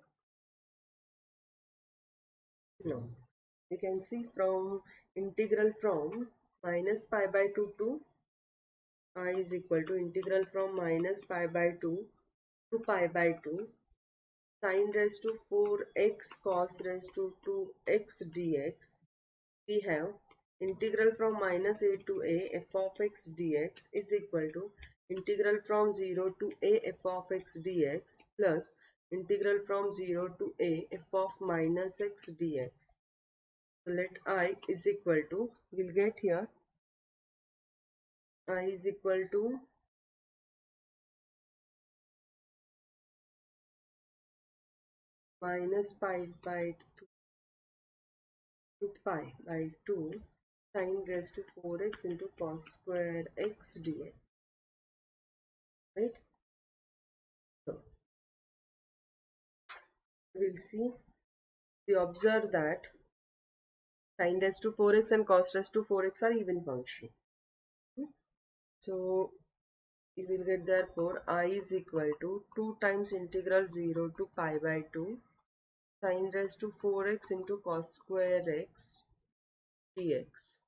No. You can see from integral from minus pi by 2 to I is equal to integral from minus pi by 2 to pi by 2 sine raised to 4x cos raised to 2x dx. We have integral from minus a to a f of x dx is equal to integral from 0 to a f of x dx plus integral from 0 to a f of minus x dx. So let I is equal to, we'll get here I is equal to minus pi by 2 pi by 2 sine raised to 4x into cos square x dx, right? So we'll see, we observe that sine raised to 4x and cos raised to 4x are even function. So we will get therefore I is equal to 2 times integral 0 to pi by 2 sine raised to 4x into cos square x dx.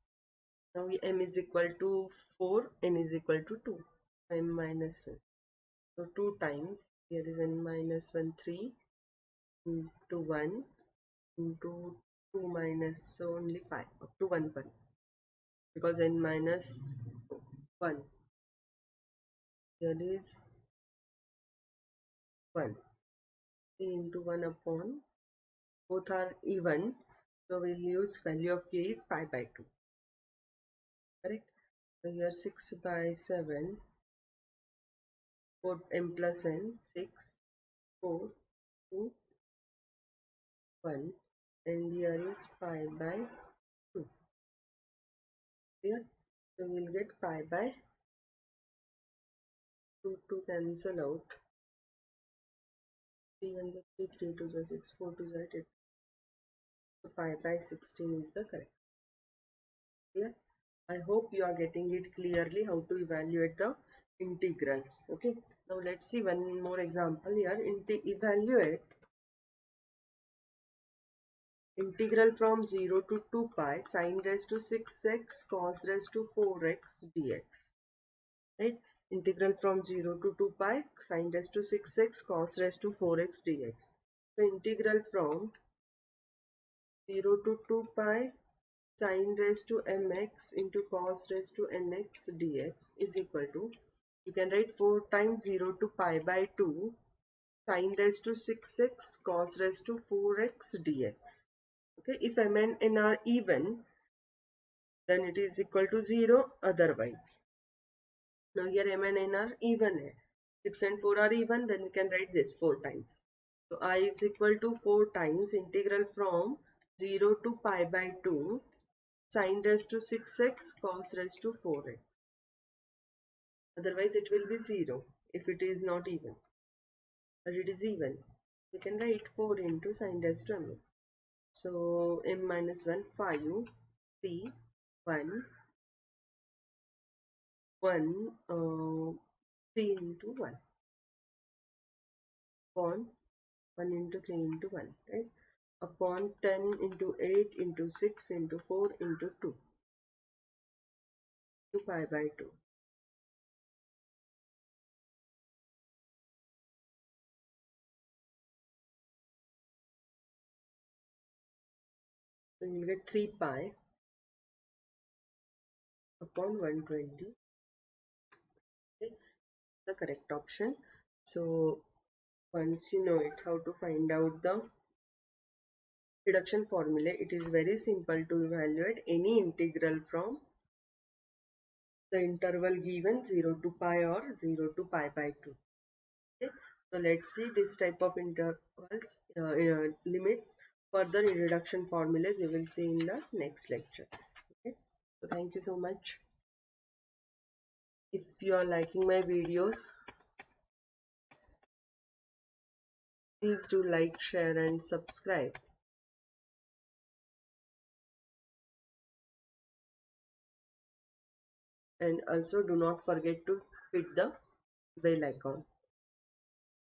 Now m is equal to 4, n is equal to 2, m minus 1. So 2 times, here is n minus 1, 3 into 1 into 2 minus, so only pi up to 1 pi because n minus 1, here is 1, 3 into 1 upon, both are even, so we'll use value of k is pi by 2, correct? So here 6 by 7, 4 m plus n, 6, 4, 2, 1, and here is pi by 2, here. So we'll get pi by 2 to cancel out, 3 1s are 3, 3 2s are 6, 4 2s are 8. So pi by 16 is the correct. Here, I hope you are getting it clearly how to evaluate the integrals. Okay, now let's see one more example here. Evaluate integral from 0 to 2 pi sine raised to 6x cos raised to 4x dx. Right? Integral from 0 to 2 pi sine raised to 6x cos raised to 4x dx. So integral from 0 to 2 pi sine raised to mx into cos raised to nx dx is equal to, you can write 4 times 0 to pi by 2 sine raised to 6x cos raised to 4x dx. Okay, if m and n are even, then it is equal to 0, otherwise. Now here m and n are even, 6 and 4 are even, then we can write this 4 times. So I is equal to 4 times integral from 0 to pi by 2 sine raised to 6x cos raised to 4x. Otherwise it will be 0 if it is not even. But it is even. We can write 4 into sine raised to mx. So m minus 1, 5, 3, 1, 1, 3 into 1 upon 1 into 3 into 1, right? Upon 10 into 8 into 6 into 4 into 2 to pi by 2. So you will get 3 pi upon 120. Okay, the correct option. So once you know it, how to find out the reduction formula, it is very simple to evaluate any integral from the interval given 0 to pi or 0 to pi by 2. Okay, so let's see this type of interval. limits. Further reduction formulas we will see in the next lecture. Okay, so thank you so much. If you are liking my videos, please do like, share and subscribe. And also do not forget to hit the bell icon.